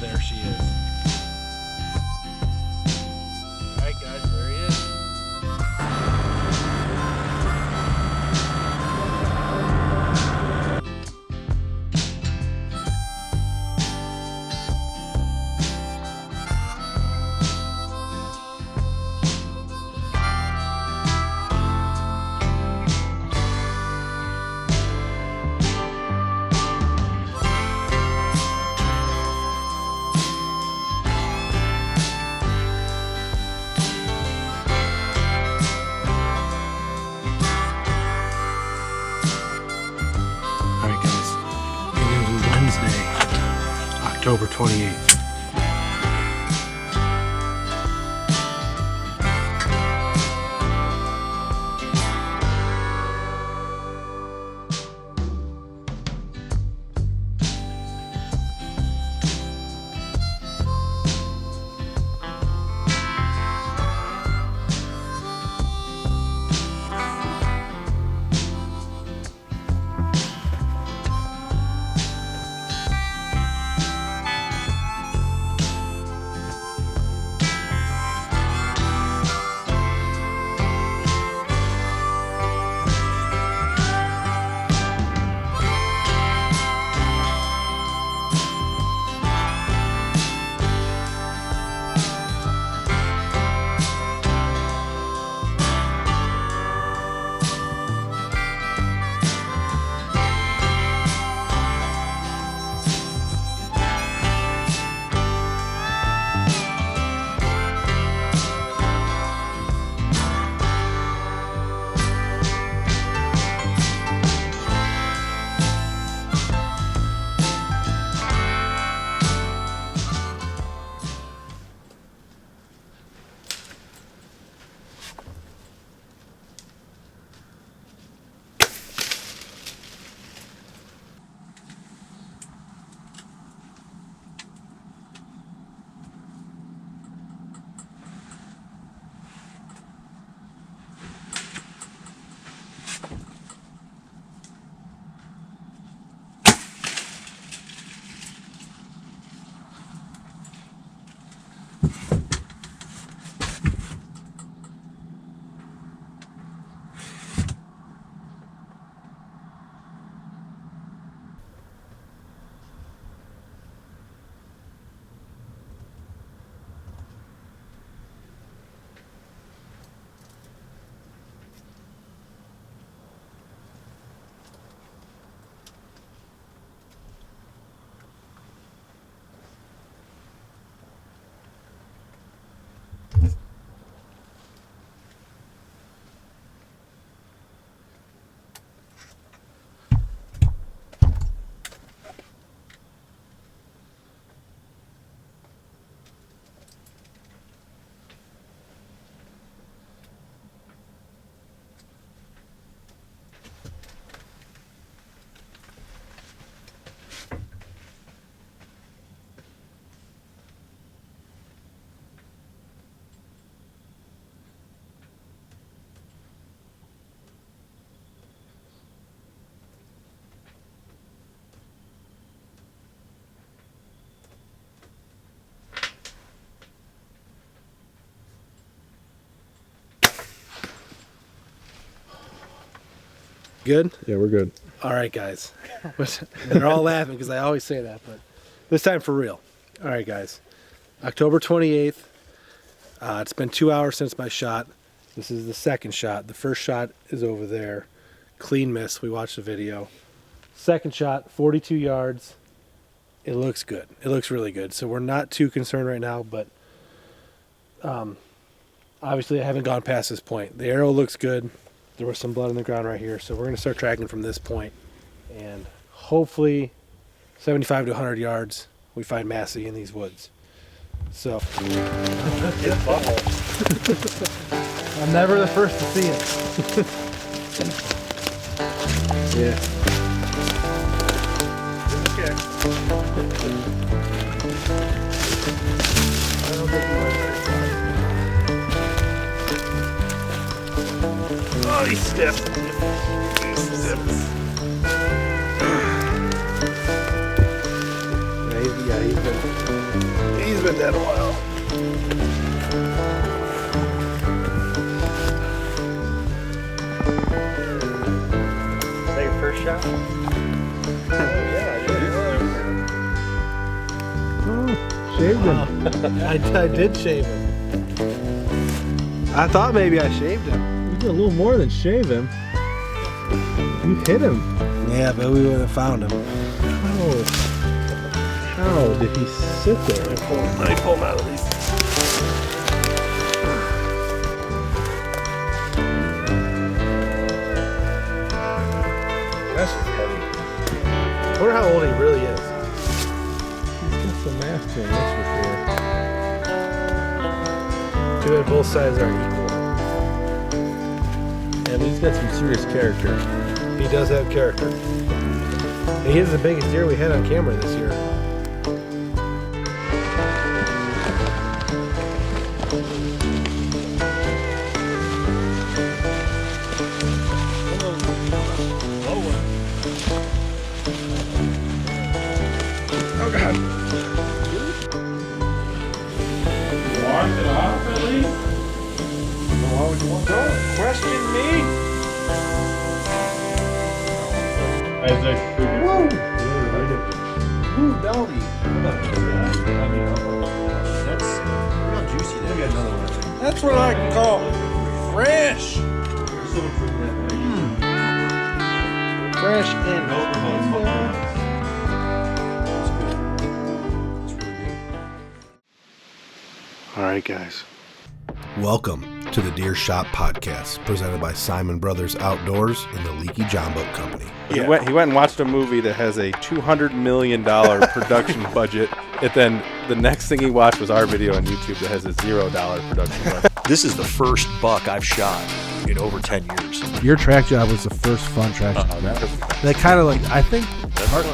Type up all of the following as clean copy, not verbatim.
There she is. All right, guys, there he is. Alright guys, it is Wednesday, October 28th. Good? Yeah, we're good. All right, guys. They're all laughing because I always say that, but this time for real. All right, guys. October 28th. It's been 2 hours since my shot. This is the second shot. The first shot is over there. Clean miss. We watched the video. Second shot, 42 yards. It looks good. It looks really good. So we're not too concerned right now, but obviously I haven't gone past this point. The arrow looks good. There was some blood on the ground right here, so we're going to start tracking from this point, and hopefully 75 to 100 yards we find Massie in these woods. So I'm never the first to see it. Yeah. Okay. I don't think you want that. Oh, he's stiff. He's stiff. Yeah, he's been been dead a while. Is that your first shot? Shaved him. I did shave him. I thought maybe I shaved him. You did a little more than shave him. You hit him. Yeah, but we would have found him. How did he sit there? Let me pull him out of these. That's just heavy. I wonder how old he really is. He's got some mass to him, that's for sure. Too bad both sides are equal. And he's got some serious character. He does have character. And he is the biggest deer we had on camera this year. Oh God. Mark it off at least? Don't question me. Ooh, belly. That's real juicy there. We got another one. That's what I call fresh. Fresh and All right, guys. Welcome to the Deer Shop Podcast, presented by Siman Brothers Outdoors and the Leaky John Boat Company. He went and watched a movie that has a $200 million production budget, and then the next thing he watched was our video on YouTube that has a $0 production budget. This is the first buck I've shot in over 10 years. Your track job was the first fun track job. That kind of like, I think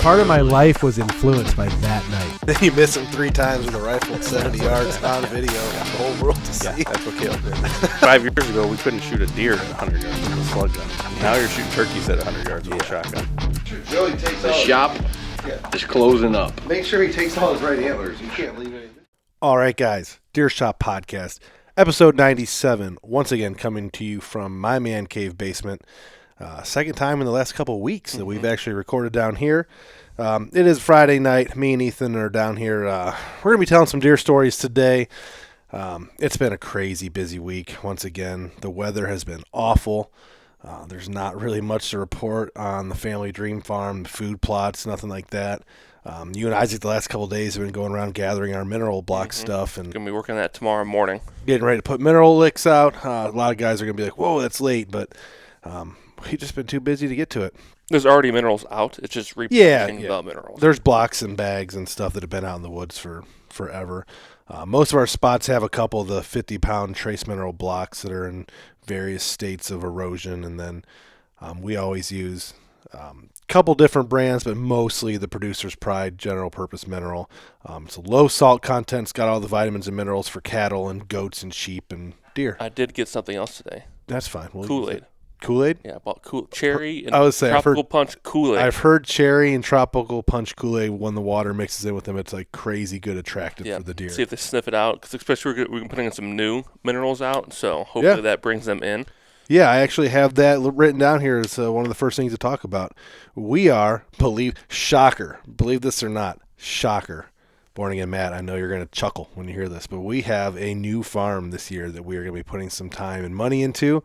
part of my life was influenced by that night. Then you miss him 3 times with a rifle at 70 yards on video for the whole world to see. That's what Caleb did. 5 years ago, we couldn't shoot a deer at 100 yards with a slug gun. Now you're shooting turkeys at 100 yards with a shotgun. The shop is closing up. Make sure he takes all his right antlers. You can't leave anything. All right, guys. Deer Shop Podcast, episode 97. Once again, coming to you from my man cave basement. Second time in the last couple of weeks that we've actually recorded down here. It is Friday night. Me and Ethan are down here. We're going to be telling some deer stories today. It's been a crazy busy week. Once again, the weather has been awful. There's not really much to report on the family dream farm, the food plots, nothing like that. You and Isaac the last couple of days have been going around gathering our mineral block stuff and Gonna be working on that tomorrow morning. getting ready to put mineral licks out. A lot of guys are going to be like, whoa, that's late, but we've just been too busy to get to it. There's already minerals out. It's just replenishing the minerals. There's blocks and bags and stuff that have been out in the woods for forever. Most of our spots have a couple of the 50-pound trace mineral blocks that are in various states of erosion, and then we always use a couple different brands, but mostly the Producer's Pride general purpose mineral. It's a low salt content. It's got all the vitamins and minerals for cattle and goats and sheep and deer. I did get something else today. That's fine. We'll use Kool-Aid. it. Kool-Aid? Yeah, I bought cherry and I would say tropical punch Kool-Aid. I've heard cherry and tropical punch Kool-Aid, when the water mixes in with them, it's like crazy good attractive for the deer. See if they sniff it out, because especially we're putting in some new minerals out, so hopefully that brings them in. Yeah, I actually have that written down here as one of the first things to talk about. We are, believe this or not, shocker. Born Again Matt, I know you're going to chuckle when you hear this, but we have a new farm this year that we are going to be putting some time and money into.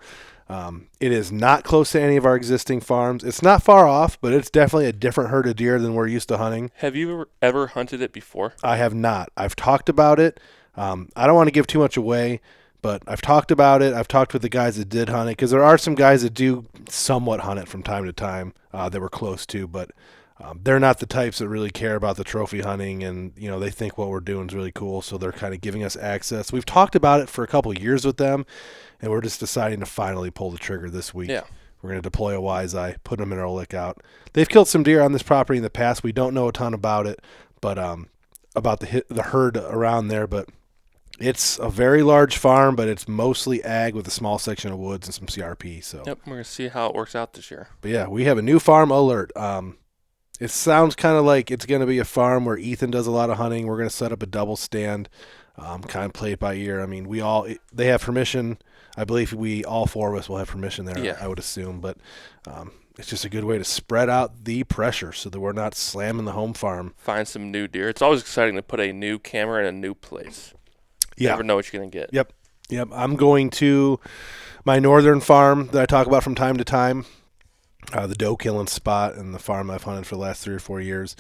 It is not close to any of our existing farms. It's not far off, but it's definitely a different herd of deer than we're used to hunting. Have you ever hunted it before? I have not. I've talked about it. I don't want to give too much away, but I've talked about it. I've talked with the guys that did hunt it, because there are some guys that do somewhat hunt it from time to time that we're close to, but they're not the types that really care about the trophy hunting, and they think what we're doing is really cool, so they're kind of giving us access. We've talked about it for a couple of years with them, and we're just deciding to finally pull the trigger this week. Yeah. We're going to deploy a wise eye, put a mineral lick out. They've killed some deer on this property in the past. We don't know a ton about it, but about the herd around there. But it's a very large farm, but it's mostly ag with a small section of woods and some CRP. So yep, we're going to see how it works out this year. But yeah, we have a new farm alert. It sounds kind of like it's going to be a farm where Ethan does a lot of hunting. We're going to set up a double stand, kind of play it by ear. I mean, they have permission. I believe all four of us will have permission there, Yeah. I would assume. But it's just a good way to spread out the pressure so that we're not slamming the home farm. Find some new deer. It's always exciting to put a new camera in a new place. You Yeah. never know what you're going to get. Yep. I'm going to my northern farm that I talk about from time to time, the doe killing spot and the farm I've hunted for the last 3 or 4 years.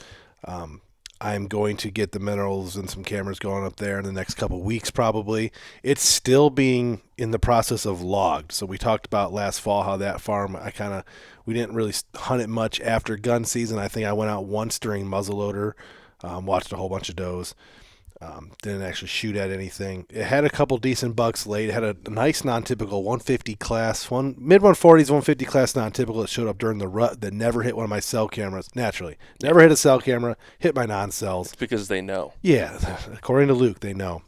I'm going to get the minerals and some cameras going up there in the next couple weeks probably. It's still being in the process of logged. So we talked about last fall how that farm, we didn't really hunt it much after gun season. I think I went out once during muzzleloader, watched a whole bunch of does. Didn't actually shoot at anything. It had a couple decent bucks late. It had a nice non-typical 150 class, mid-140s, 150 class non-typical that showed up during the rut that never hit one of my cell cameras. Naturally. Never hit a cell camera, hit my non-cells. It's because they know. Yeah, according to Luke, they know.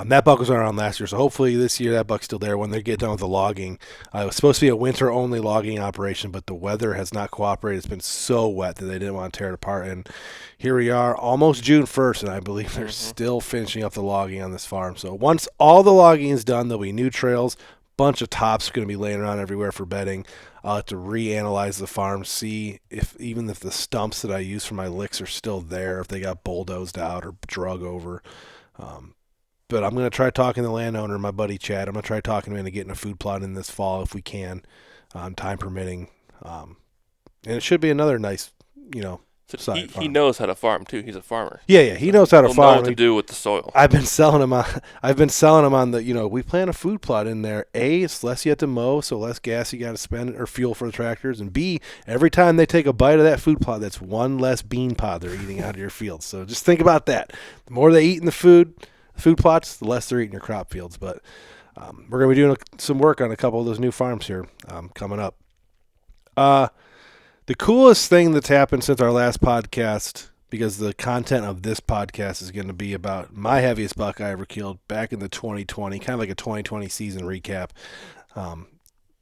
That buck was around last year, so hopefully this year that buck's still there when they get done with the logging. It was supposed to be a winter-only logging operation, but the weather has not cooperated. It's been so wet that they didn't want to tear it apart. And here we are, almost June 1st, and I believe they're still finishing up the logging on this farm. So once all the logging is done, there'll be new trails. Bunch of tops going to be laying around everywhere for bedding. I'll have to reanalyze the farm, see if the stumps that I use for my licks are still there, if they got bulldozed out or drug over. But I'm going to try talking to the landowner, my buddy Chad. I'm going to try talking to him into getting a food plot in this fall if we can, time permitting. And it should be another nice, So side he farm. knows how to farm, too. He's a farmer. Yeah, he knows how to He'll know farm. what to do with the soil. I've been selling him on the, we plant a food plot in there. A, it's less you have to mow, so less gas you got to spend or fuel for the tractors. And B, every time they take a bite of that food plot, that's one less bean pod they're eating out of your field. So just think about that. The more they eat in the food plots, the less they're eating your crop fields. But we're going to be doing some work on a couple of those new farms here coming up. The coolest thing that's happened since our last podcast, because the content of this podcast is going to be about my heaviest buck I ever killed back in the 2020, kind of like a 2020 season recap.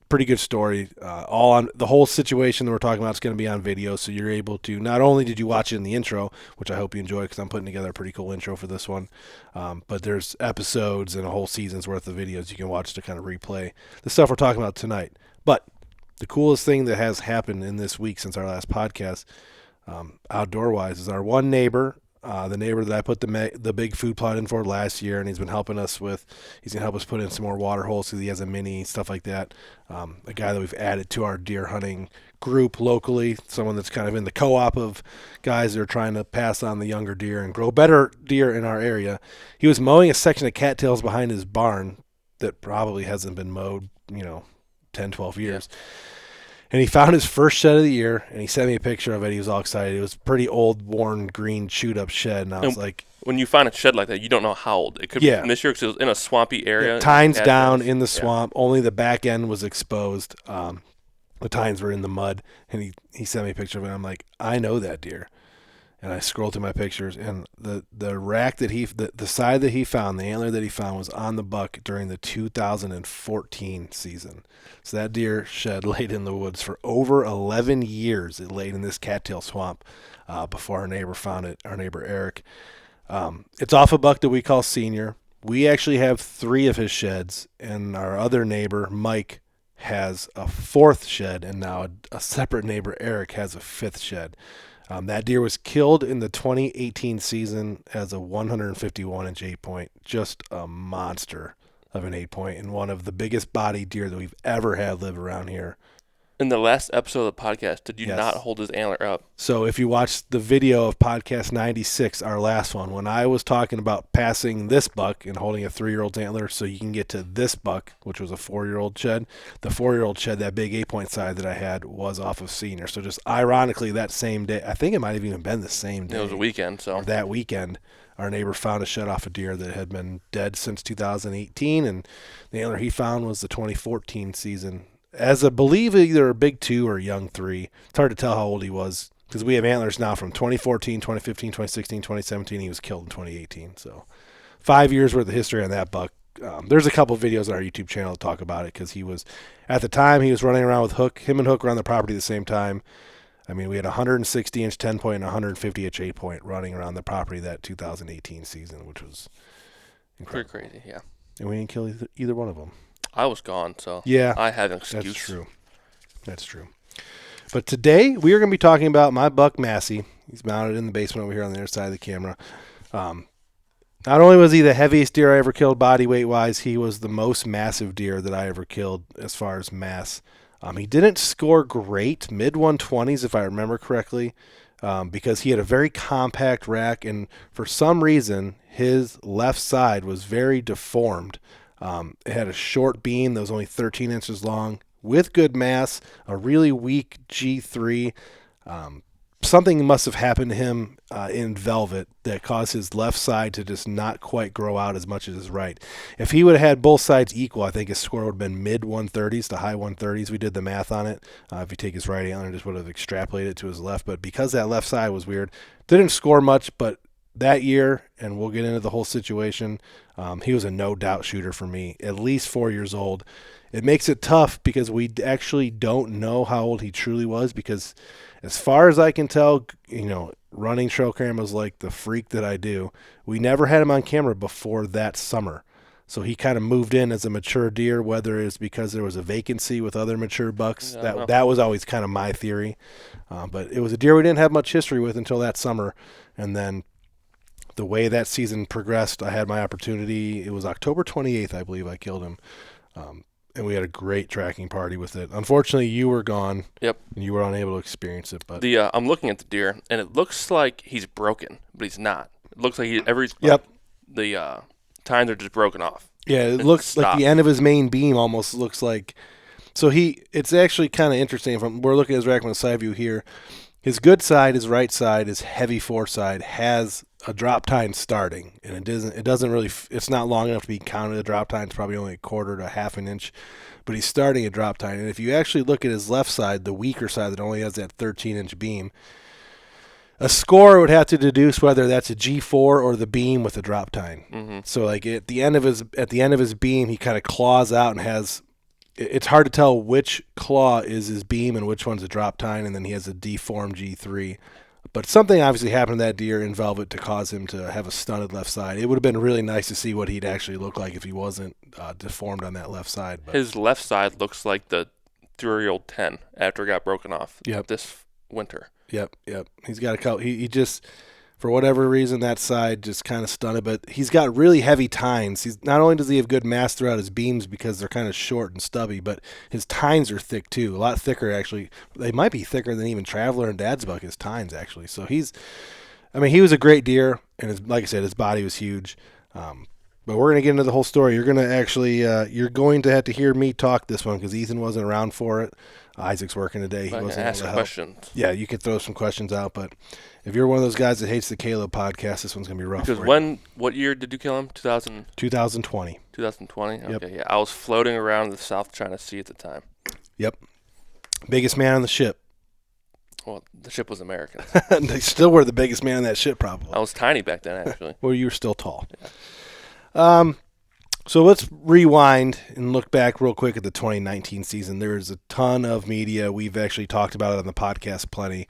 Pretty good story. All on the whole situation that we're talking about is going to be on video, so you're able to, not only did you watch it in the intro, which I hope you enjoy because I'm putting together a pretty cool intro for this one, but there's episodes and a whole season's worth of videos you can watch to kind of replay the stuff we're talking about tonight. But the coolest thing that has happened in this week since our last podcast, outdoor-wise, is our one neighbor, the neighbor that I put the big food plot in for last year, and he's been helping us he's going to help us put in some more water holes because he has a mini, stuff like that. A guy that we've added to our deer hunting group locally, someone that's kind of in the co-op of guys that are trying to pass on the younger deer and grow better deer in our area. He was mowing a section of cattails behind his barn that probably hasn't been mowed, 10, 12 years. Yeah. And he found his first shed of the year, and he sent me a picture of it. He was all excited. It was a pretty old, worn, green, chewed-up shed, and I was like... When you find a shed like that, you don't know how old. It could be from this year because it was in a swampy area. Yeah, tines down in the swamp. Only the back end was exposed. The tines were in the mud, and he sent me a picture of it. I'm like, I know that deer. And I scrolled through my pictures, and the rack that the side that he found, the antler that he found, was on the buck during the 2014 season. So that deer shed laid in the woods for over 11 years. It laid in this cattail swamp before our neighbor found it, our neighbor Eric. It's off a buck that we call Senior. We actually have 3 of his sheds, and our other neighbor, Mike, has a 4th shed, and now a separate neighbor, Eric, has a 5th shed. That deer was killed in the 2018 season as a 151-inch 8-point, just a monster of an 8-point, and one of the biggest body deer that we've ever had live around here. In the last episode of the podcast, did you Yes. not hold his antler up? So if you watch the video of podcast 96, our last one, when I was talking about passing this buck and holding a 3-year-old antler so you can get to this buck, which was a 4-year-old shed, the 4-year-old shed, that big 8-point side that I had, was off of Senior. So just ironically, that same day, I think it might have even been the same day. It was a weekend, so. That weekend, our neighbor found a shed off a deer that had been dead since 2018, and the antler he found was the 2014 season. As I believe either a big 2 or a young 3. It's hard to tell how old he was because we have antlers now from 2014, 2015, 2016, 2017. He was killed in 2018. So 5 years worth of history on that buck. There's a couple of videos on our YouTube channel to talk about it because he was, at the time, he was running around with Hook. Him and Hook were on the property at the same time. I mean, we had a 160-inch 10-point and 150-inch 8-point running around the property that 2018 season, which was incredible. Pretty crazy, yeah. And we didn't kill either one of them. I was gone, so Yeah, I had an excuse. that's true. That's true. But today we are going to be talking about my buck Massy. He's mounted in the basement over here on the other side of the camera. Not only was he the heaviest deer I ever killed body weight wise, he was the most massive deer that I ever killed as far as mass. He didn't score great, mid 120s if I remember correctly, because he had a very compact rack, and for some reason his left side was very deformed. It had a short beam that was only 13 inches long with good mass, a really weak G3. Something must have happened to him in velvet that caused his left side to just not quite grow out as much as his right. If he would have had both sides equal, I think his score would have been mid 130s to high 130s. We did the math on it. If you take his right antler, just would have extrapolated it to his left. But because that left side was weird, didn't score much. But that year, and we'll get into the whole situation, he was a no doubt shooter for me, at least 4 years old. It makes it tough because we actually don't know how old he truly was, because as far as I can tell, running trail cameras like the freak that I do, we never had him on camera before that summer. So he kind of moved in as a mature deer, whether it's because there was a vacancy with other mature bucks. That was always kind of my theory. But it was a deer we didn't have much history with until that summer. And then the way that season progressed, I had my opportunity. It was October 28th, I believe I killed him. And we had a great tracking party with it. Unfortunately, you were gone. Yep. And you were unable to experience it. But I'm looking at the deer, and it looks like he's broken, but he's not. It looks like the tines are just broken off. Yeah, it looks like the end of his main beam almost looks like. So it's actually kind of interesting. We're looking at his rack from the side view here. His good side, his right side, his heavy foreside has a drop tine starting, and it doesn't really, it's not long enough to be counted a drop tine. It's probably only a quarter to half an inch, but he's starting a drop tine. And if you actually look at his left side, the weaker side that only has that 13-inch beam, a scorer would have to deduce whether that's a G4 or the beam with a drop tine. Mm-hmm. So like at the end of his beam, he kind of claws out and has. It's hard to tell which claw is his beam and which one's a drop tine, and then he has a deformed G3. But something obviously happened to that deer in velvet to cause him to have a stunted left side. It would have been really nice to see what he'd actually look like if he wasn't deformed on that left side. But his left side looks like the 3-year-old 10 after it got broken off this winter. Yep. He's got a couple. He just, for whatever reason, that side just kind of stunted. But he's got really heavy tines. He's not only does he have good mass throughout his beams because they're kind of short and stubby, but his tines are thick too. A lot thicker actually. They might be thicker than even Traveler and Dad's buck. His tines actually. So he was a great deer, and like I said, his body was huge. But we're gonna get into the whole story. You're gonna actually you're going to have to hear me talk this one because Ethan wasn't around for it. Isaac's working today. He wasn't able to help. Questions. Yeah, you could throw some questions out, but if you're one of those guys that hates the Caleb podcast, this one's gonna be rough. Because what year did you kill him? 2020. 2020. Okay, Yep. Yeah. I was floating around the South China Sea at the time. Yep. Biggest man on the ship. Well, the ship was American. They still were the biggest man on that ship, probably. I was tiny back then, actually. Well, you were still tall. Yeah. So let's rewind and look back real quick at the 2019 season. There's a ton of media. We've actually talked about it on the podcast plenty.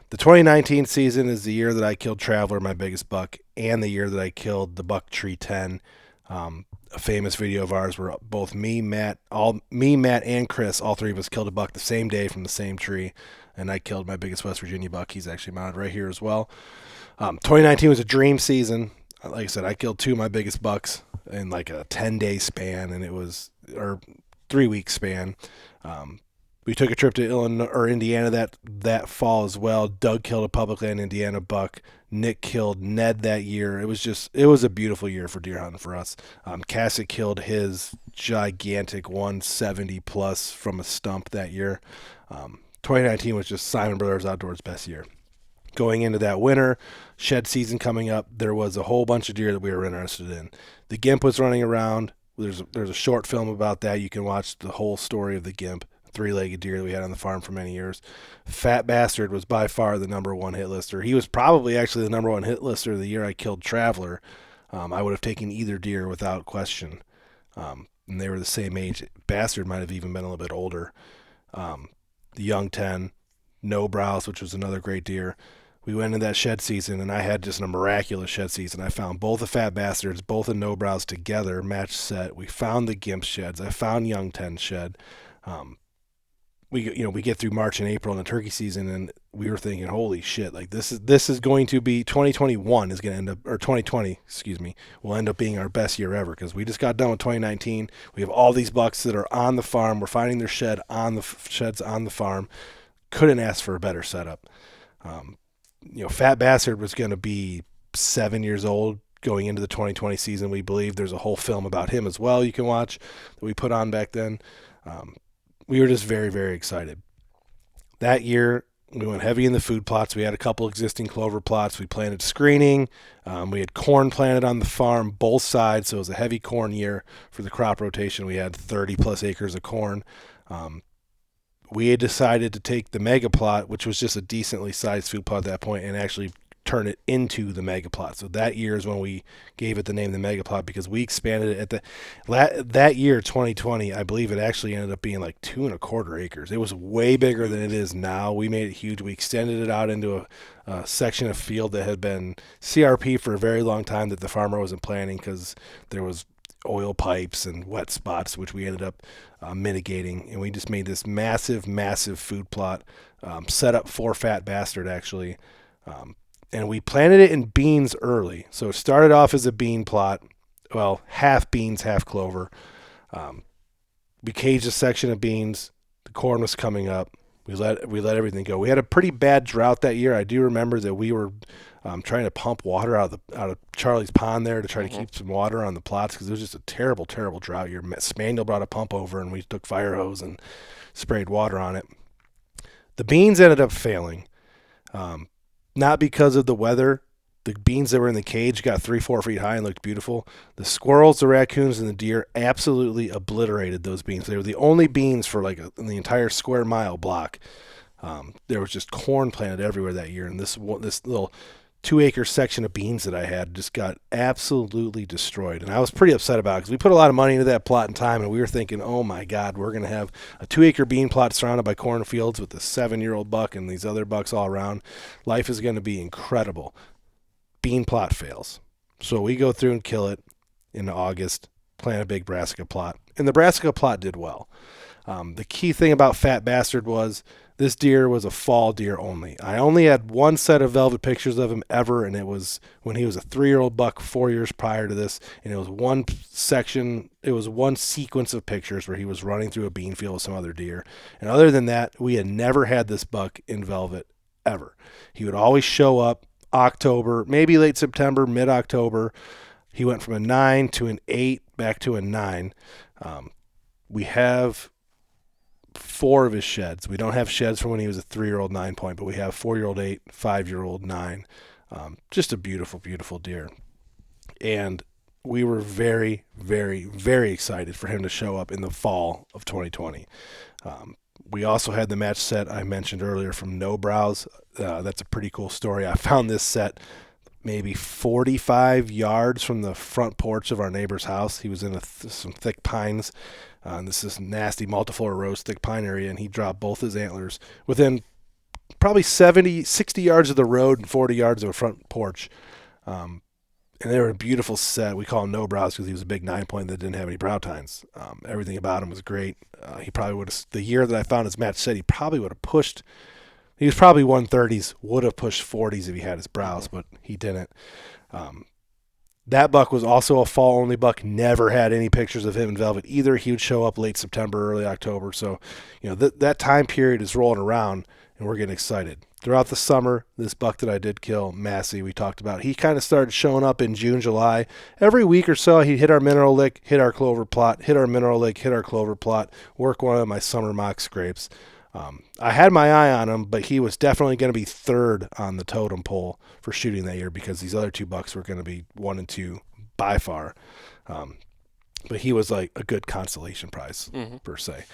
The 2019 season is the year that I killed Traveler, my biggest buck, and the year that I killed the buck Tree 10. A famous video of ours where both me, Matt, and Chris, all three of us killed a buck the same day from the same tree, and I killed my biggest West Virginia buck. He's actually mounted right here as well. 2019 was a dream season. Like I said, I killed two of my biggest bucks in like a 10-day span, and 3-week span. We took a trip to Indiana that fall as well. Doug killed a public land Indiana buck. Nick killed Ned that year. It was a beautiful year for deer hunting for us. Cassick killed his gigantic 170 plus from a stump that year. 2019 was just Siman Brothers Outdoors' best year. Going into that winter, shed season coming up, there was a whole bunch of deer that we were interested in. The Gimp was running around. There's a short film about that. You can watch the whole story of the Gimp, 3-legged deer that we had on the farm for many years. Fat Bastard was by far the number one hit lister. He was probably actually the number one hit lister the year I killed Traveler. I would have taken either deer without question. And they were the same age. Bastard might have even been a little bit older. The Young 10, No Brows, which was another great deer. We went into that shed season, and I had just a miraculous shed season. I found both the Fat Bastards, both the No Brows together, matched set. We found the Gimp sheds. I found Young 10 shed. We get through March and April in the turkey season, and we were thinking, holy shit, like this is going to be 2021 is going to end up, or 2020, excuse me, will end up being our best year ever, because we just got done with 2019. We have all these bucks that are on the farm. We're finding their sheds on the farm. Couldn't ask for a better setup. Fat Bastard was going to be 7 years old going into the 2020 season. We believe there's a whole film about him as well you can watch that we put on back then. We were just very, very excited. That year, we went heavy in the food plots. We had a couple existing clover plots. We planted screening. We had corn planted on the farm, both sides, so it was a heavy corn year for the crop rotation. We had 30-plus acres of corn. We had decided to take the mega plot, which was just a decently sized food plot at that point, and actually turn it into the mega plot. So that year is when we gave it the name the mega plot, because we expanded it at that year, 2020. I believe it actually ended up being like 2.25 acres. It was way bigger than it is now. We made it huge. We extended it out into a section of field that had been CRP for a very long time that the farmer wasn't planting, because there was oil pipes and wet spots, which we ended up mitigating, and we just made this massive food plot, set up for Fat Bastard actually, and we planted it in beans early. So it started off as a bean plot, well, half beans, half clover. We caged a section of beans. The corn was coming up. We let everything go. We had a pretty bad drought that year. I do remember that we were trying to pump water out of Charlie's pond there to try to keep some water on the plots, because it was just a terrible drought year. Spaniel brought a pump over, and we took fire hose and sprayed water on it. The beans ended up failing, not because of the weather. The beans that were in the cage got 3-4 feet high and looked beautiful. The squirrels, the raccoons, and the deer absolutely obliterated those beans. They were the only beans for in the entire square mile block. There was just corn planted everywhere that year, and this little 2-acre section of beans that I had just got absolutely destroyed. And I was pretty upset about it, because we put a lot of money into that plot and time, and we were thinking, oh my God, we're going to have a 2-acre bean plot surrounded by cornfields with a 7-year-old buck and these other bucks all around. Life is going to be incredible. Bean plot fails. So we go through and kill it in August, plant a big brassica plot. And the brassica plot did well. The key thing about Fat Bastard was this deer was a fall deer only. I only had one set of velvet pictures of him ever, and it was when he was a 3-year-old buck 4 years prior to this, and it was one sequence of pictures where he was running through a bean field with some other deer. And other than that, we had never had this buck in velvet ever. He would always show up October, maybe late September, mid-October. He went from a 9 to an 8, back to a 9. We have 4 of his sheds. We don't have sheds from when he was a 3-year-old 9-point, but we have 4-year-old 8, 5-year-old 9. Just a beautiful, beautiful deer. And we were very, very, very excited for him to show up in the fall of 2020. We also had the match set I mentioned earlier from No Brows. That's a pretty cool story. I found this set maybe 45 yards from the front porch of our neighbor's house. He was in some thick pines. This is nasty multiflora rose thick pine area, and he dropped both his antlers within probably 60 yards of the road and 40 yards of a front porch. And they were a beautiful set. We call him No Brows because he was a big 9-point that didn't have any brow tines. Everything about him was great. He probably would have, the year that I found his match set, he probably would have pushed, he was probably 130s, would have pushed 40s if he had his brows, but he didn't. That buck was also a fall-only buck, never had any pictures of him in velvet either. He would show up late September, early October. So, that time period is rolling around, and we're getting excited. Throughout the summer, this buck that I did kill, Massy, we talked about, he kind of started showing up in June, July. Every week or so, he'd hit our mineral lick, hit our clover plot, hit our mineral lick, hit our clover plot, work one of my summer mock scrapes. I had my eye on him, but he was definitely going to be third on the totem pole for shooting that year because these other 2 bucks were going to be 1 and 2 by far. But he was like a good consolation prize, per se.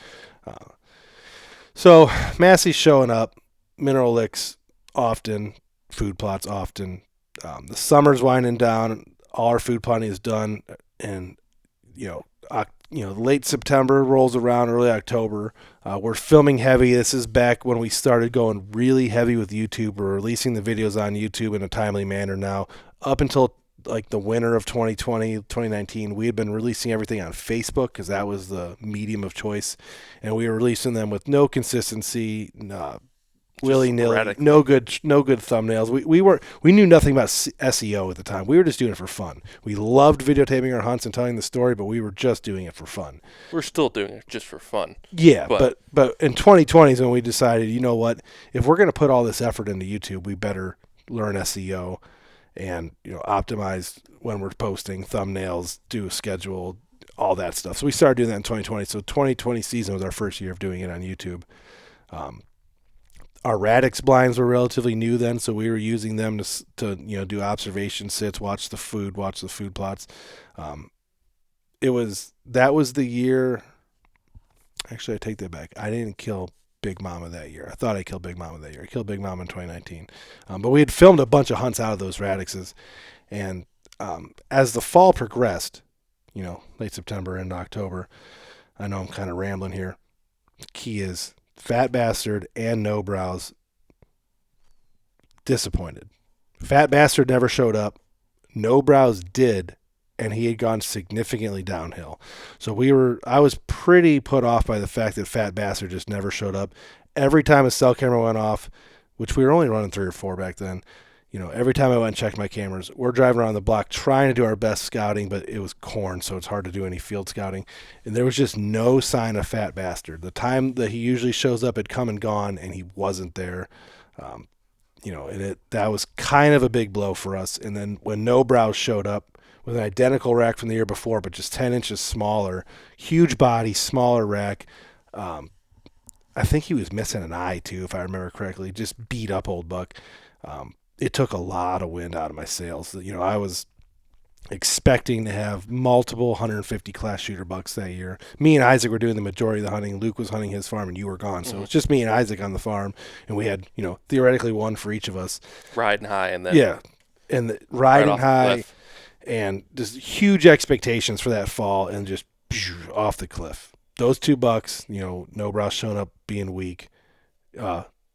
So Massy's showing up, mineral licks often, food plots often. The summer's winding down, all our food plotting is done, and late September rolls around, early October. We're filming heavy. This is back when we started going really heavy with YouTube. We're releasing the videos on YouTube in a timely manner now. Up until like the winter of 2020, 2019, we had been releasing everything on Facebook because that was the medium of choice. And we were releasing them with no consistency, willy-nilly, sporadic. no good thumbnails. We knew nothing about SEO at the time. We were just doing it for fun. We loved videotaping our hunts and telling the story, but we were just doing it for fun. We're still doing it just for fun. Yeah, but in 2020 is when we decided, you know what, if we're going to put all this effort into YouTube, we better learn SEO and optimize when we're posting thumbnails, do a schedule, all that stuff. So we started doing that in 2020. So 2020 season was our first year of doing it on YouTube. Our Radix blinds were relatively new then, so we were using them to do observation sits, watch the food plots. That was the year. Actually, I take that back. I didn't kill Big Mama that year. I thought I killed Big Mama that year. I killed Big Mama in 2019. But we had filmed a bunch of hunts out of those Radixes, and as the fall progressed, late September into October. I know I'm kind of rambling here. The key is Fat Bastard and No Brows disappointed. Fat Bastard never showed up. No Brows did, and he had gone significantly downhill. So I was pretty put off by the fact that Fat Bastard just never showed up. Every time a cell camera went off, which we were only running 3 or 4 back then, every time I went and checked my cameras, we're driving around the block trying to do our best scouting, but it was corn, so it's hard to do any field scouting. And there was just no sign of Fat Bastard. The time that he usually shows up had come and gone, and he wasn't there. That was kind of a big blow for us. And then when No Brows showed up with an identical rack from the year before, but just 10 inches smaller, huge body, smaller rack, I think he was missing an eye too, if I remember correctly. Just beat up old buck. It took a lot of wind out of my sails. I was expecting to have multiple 150 class shooter bucks that year. Me and Isaac were doing the majority of the hunting. Luke was hunting his farm, and you were gone. So it's just me and Isaac on the farm, and we had, theoretically one for each of us. Riding high and then riding high, and just huge expectations for that fall, and just off the cliff. Those 2 bucks, No Brows showing up being weak.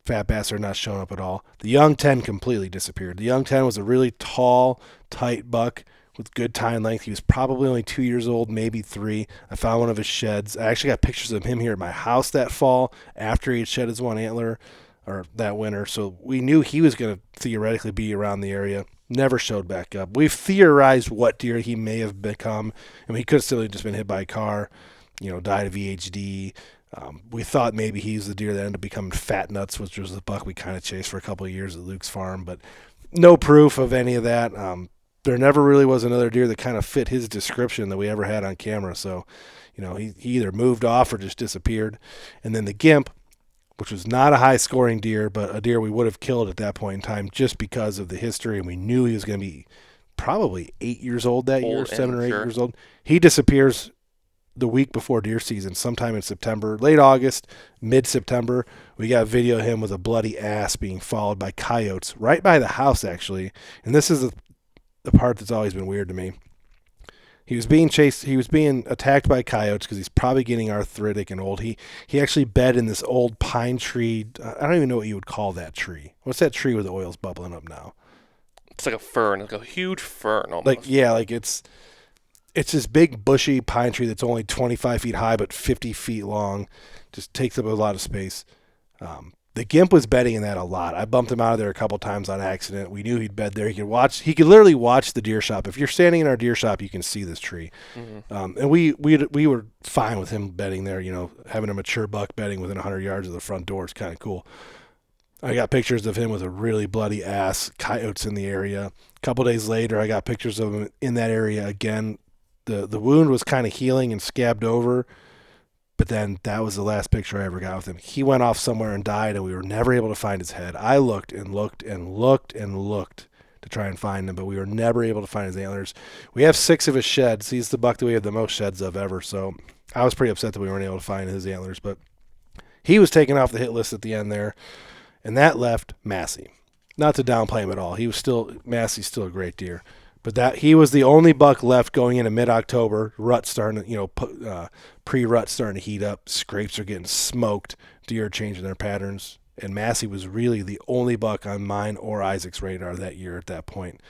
Fat Bastard not showing up at all. The Young 10 completely disappeared. The Young 10 was a really tall, tight buck with good tine length. He was probably only 2 years old, maybe 3. I found one of his sheds. I actually got pictures of him here at my house that fall after he had shed his one antler, or that winter. So we knew he was going to theoretically be around the area. Never showed back up. We've theorized what deer he may have become. I mean, he could have still just been hit by a car, died of VHD. We thought maybe he's the deer that ended up becoming Fat Nuts, which was the buck we kind of chased for a couple of years at Luke's farm, but no proof of any of that. There never really was another deer that kind of fit his description that we ever had on camera. So, he either moved off or just disappeared. And then the Gimp, which was not a high-scoring deer, but a deer we would have killed at that point in time just because of the history, and we knew he was going to be probably 8 years old that year, 7 or 8 years old. He disappears the week before deer season, sometime in September, late August, mid-September. We got video of him with a bloody ass being followed by coyotes right by the house, actually. And this is the part that's always been weird to me. He was being chased. He was being attacked by coyotes because he's probably getting arthritic and old. He actually bed in this old pine tree. I don't even know what you would call that tree. What's that tree where the oil's bubbling up now? It's like a fern, like a huge fern almost. It's this big bushy pine tree that's only 25 feet high but 50 feet long. Just takes up a lot of space. The Gimp was bedding in that a lot. I bumped him out of there a couple times on accident. We knew he'd bed there. He could literally watch the deer shop. If you're standing in our deer shop, you can see this tree. Mm-hmm. And we were fine with him bedding there. Having a mature buck bedding within 100 yards of the front door is kind of cool. I got pictures of him with a really bloody ass, coyotes in the area. A couple days later, I got pictures of him in that area again. The wound was kind of healing and scabbed over, but then that was the last picture I ever got with him. He went off somewhere and died, and we were never able to find his head. I looked and looked and looked and looked to try and find him, but we were never able to find his antlers. We have 6 of his sheds. He's the buck that we have the most sheds of ever, so I was pretty upset that we weren't able to find his antlers, but he was taken off the hit list at the end there, and that left Massy. Not to downplay him at all. Massey's still a great deer. But that he was the only buck left going into mid-October. Rut starting to, pre-rut starting to heat up. Scrapes are getting smoked. Deer are changing their patterns. And Massey was really the only buck on mine or Isaac's radar that year at that point.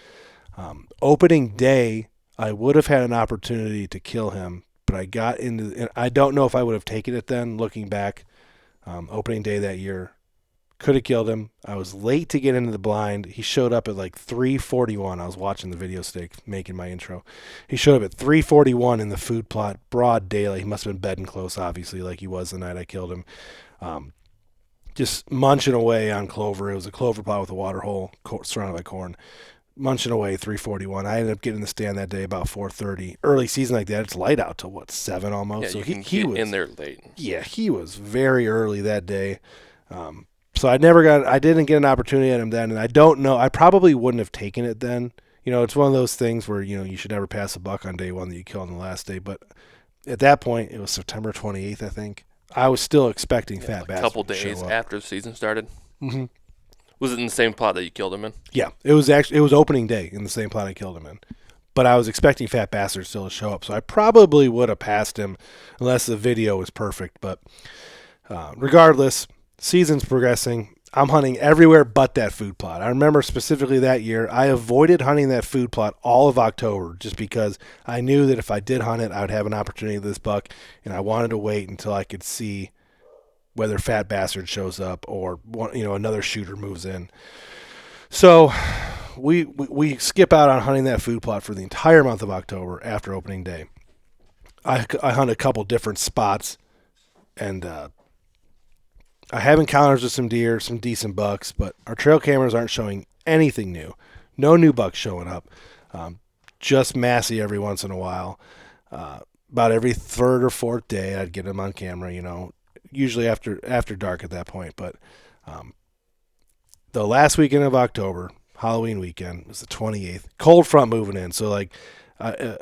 Opening day, I would have had an opportunity to kill him, but I got into. I don't know if I would have taken it then. Looking back, opening day that year, could have killed him. I was late to get into the blind. He showed up at like 3:41. I was watching the video stick, making my intro. He showed up at 3:41 in the food plot, broad daylight. He must have been bedding close, obviously, like he was the night I killed him. Just munching away on clover. It was a clover plot with a water hole surrounded by corn. Munching away, 3:41. I ended up getting in the stand that day about 4:30. Early season like that, it's light out till 7 almost. Yeah, so you he can was get in there late. Yeah, he was very early that day. So I didn't get an opportunity at him then, and I don't know. I probably wouldn't have taken it then. It's one of those things where you should never pass a buck on day one that you kill on the last day. But at that point, it was September 28th, I think. I was still expecting Fat Bass. A couple days after the season started. Mm-hmm. Was it in the same plot that you killed him in? Yeah, it was opening day in the same plot I killed him in. But I was expecting Fat Bastard still to show up, so I probably would have passed him unless the video was perfect. But regardless, season's progressing. I'm hunting everywhere but that food plot. I remember specifically that year, I avoided hunting that food plot all of October just because I knew that if I did hunt it, I would have an opportunity with this buck, and I wanted to wait until I could see whether Fat Bastard shows up or another shooter moves in. So we skip out on hunting that food plot for the entire month of October after opening day. I hunt a couple different spots, and I have encounters with some deer, some decent bucks, but our trail cameras aren't showing anything new. No new bucks showing up. Just Massy every once in a while. About every third or fourth day, I'd get them on camera, usually after dark at that point. But the last weekend of October, Halloween weekend, was the 28th. Cold front moving in. So,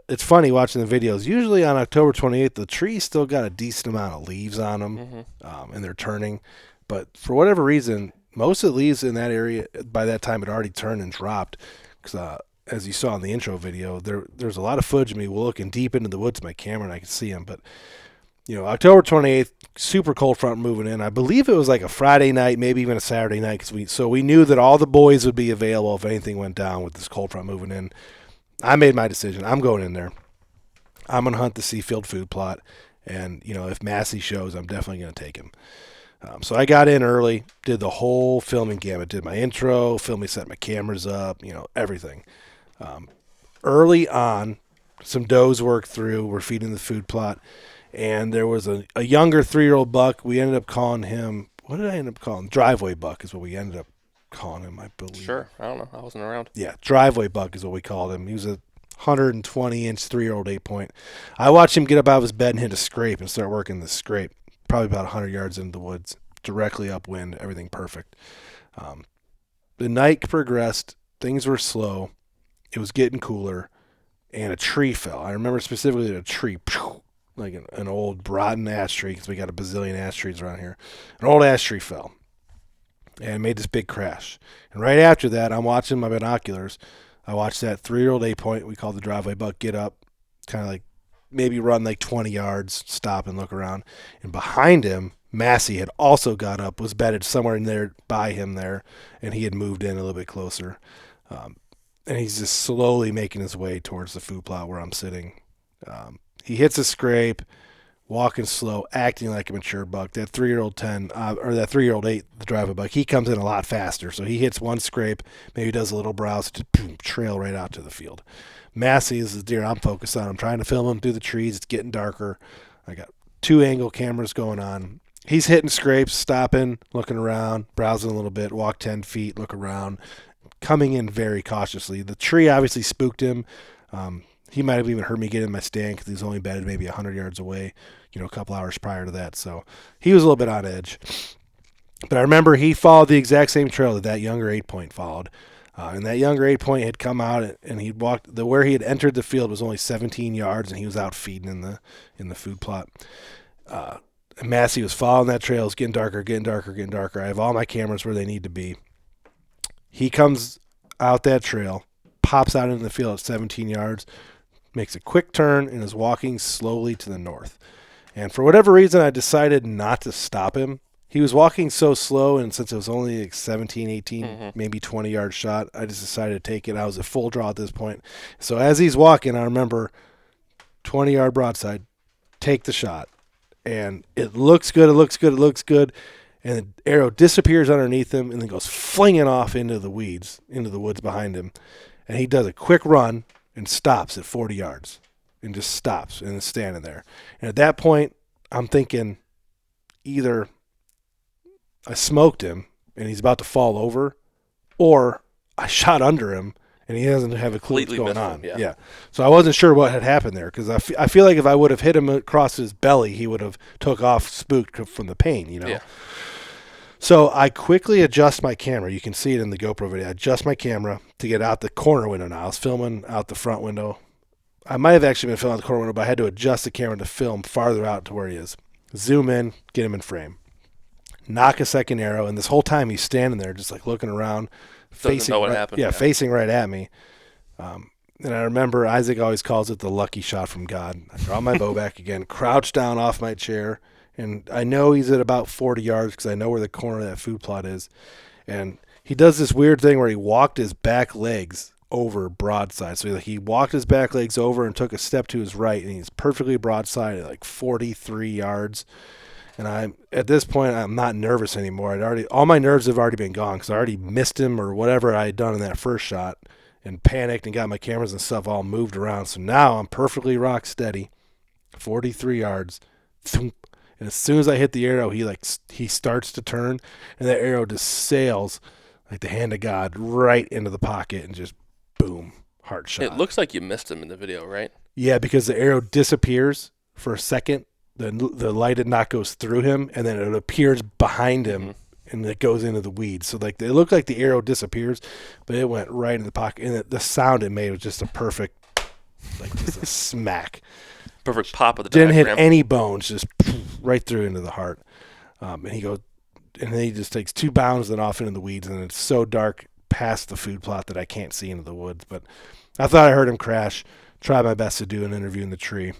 it's funny watching the videos. Usually on October 28th, the trees still got a decent amount of leaves on them, and they're turning. But for whatever reason, most of the leaves in that area by that time had already turned and dropped. Because as you saw in the intro video, there's a lot of footage of me looking deep into the woods with my camera, and I could see them. But October 28th, super cold front moving in. I believe it was like a Friday night, maybe even a Saturday night, so we knew that all the boys would be available if anything went down with this cold front moving in. I made my decision. I'm going in there. I'm going to hunt the Seafield food plot. And, if Massey shows, I'm definitely going to take him. So I got in early, did the whole filming gamut. Did my intro, set my cameras up, everything. Early on, some does worked through. We're feeding the food plot. And there was a younger 3-year-old buck. We ended up calling him, what did I end up calling? Driveway buck is what we ended up calling him, I believe. Sure. I don't know. I wasn't around. Yeah, driveway buck is what we called him. He was a 120-inch 3-year-old 8-point. I watched him get up out of his bed and hit a scrape and start working the scrape. Probably about 100 yards into the woods, directly upwind, everything perfect. The night progressed. Things were slow. It was getting cooler, and a tree fell. I remember specifically that a tree, like an old rotten ash tree, because we got a bazillion ash trees around here. An old ash tree fell and made this big crash. And right after that, I'm watching my binoculars. I watched that 3-year-old 8-point we call the driveway buck get up, kind of like maybe run like 20 yards, stop and look around. And behind him, Massey had also got up, was bedded somewhere in there by him there, and he had moved in a little bit closer. And he's just slowly making his way towards the food plot where I'm sitting. He hits a scrape, walking slow, acting like a mature buck. That 3-year-old 10, or that 3-year-old 8, the driveway buck, he comes in a lot faster. So he hits one scrape, maybe does a little browse, to trail right out to the field. Massey is the deer I'm focused on. I'm trying to film him through the trees. It's getting darker. I got 2 angle cameras going on. He's hitting scrapes, stopping, looking around, browsing a little bit, walk 10 feet, look around, coming in very cautiously. The tree obviously spooked him. He might have even heard me get in my stand because he was only bedded maybe 100 yards away, a couple hours prior to that. So he was a little bit on edge. But I remember he followed the exact same trail that younger 8-point followed. And that younger 8-point had come out and he'd walked, where he had entered the field was only 17 yards, and he was out feeding in the food plot. And Massey was following that trail. It's getting darker, getting darker, getting darker. I have all my cameras where they need to be. He comes out that trail, pops out into the field at 17 yards, makes a quick turn, and is walking slowly to the north. And for whatever reason, I decided not to stop him. He was walking so slow, and since it was only like 17, 18, maybe 20-yard shot, I just decided to take it. I was at full draw at this point. So as he's walking, I remember 20-yard broadside, take the shot. And it looks good, and the arrow disappears underneath him and then goes flinging off into the weeds, into the woods behind him. And he does a quick run and stops at 40 yards and just stops and is standing there. And at that point, I'm thinking either I smoked him and he's about to fall over, or I shot under him and he doesn't have a clue what's going on. Yeah. So I wasn't sure what had happened there, because I feel like if I would have hit him across his belly, he would have took off spooked from the pain, you know. Yeah. So I quickly adjust my camera. You can see it in the GoPro video. I adjust my camera to get out the corner window now. I was filming out the front window. I might have actually been filming out the corner window, but I had to adjust the camera to film farther out to where he is. Zoom in, get him in frame. Knock a second arrow, and this whole time he's standing there just like looking around. Doesn't know what happened. Yeah, facing right at me. And I remember Isaac always calls it the lucky shot from God. I draw my bow back again, crouch down off my chair, and I know he's at about 40 yards because I know where the corner of that food plot is. And he does this weird thing where he walked his back legs over broadside. So he walked his back legs over and took a step to his right, and he's perfectly broadside at like 43 yards. And at this point, I'm not nervous anymore. All my nerves have already been gone because I already missed him or whatever I had done in that first shot, and panicked and got my cameras and stuff all moved around. So now I'm perfectly rock steady, 43 yards. And as soon as I hit the arrow, he starts to turn, and that arrow just sails like the hand of God right into the pocket and just boom, heart shot. It looks like you missed him in the video, right? Yeah, because the arrow disappears for a second. The lighted knot goes through him, and then it appears behind him, and it goes into the weeds. So like it looked like the arrow disappears, but it went right in the pocket, and the sound it made was just a perfect, like just a smack. Perfect pop of the Didn't diaphragm. hit any bones, just right through into the heart. And then he just takes 2 bounds then off into the weeds, and it's so dark past the food plot that I can't see into the woods. But I thought I heard him crash. Tried my best to do an interview in the tree.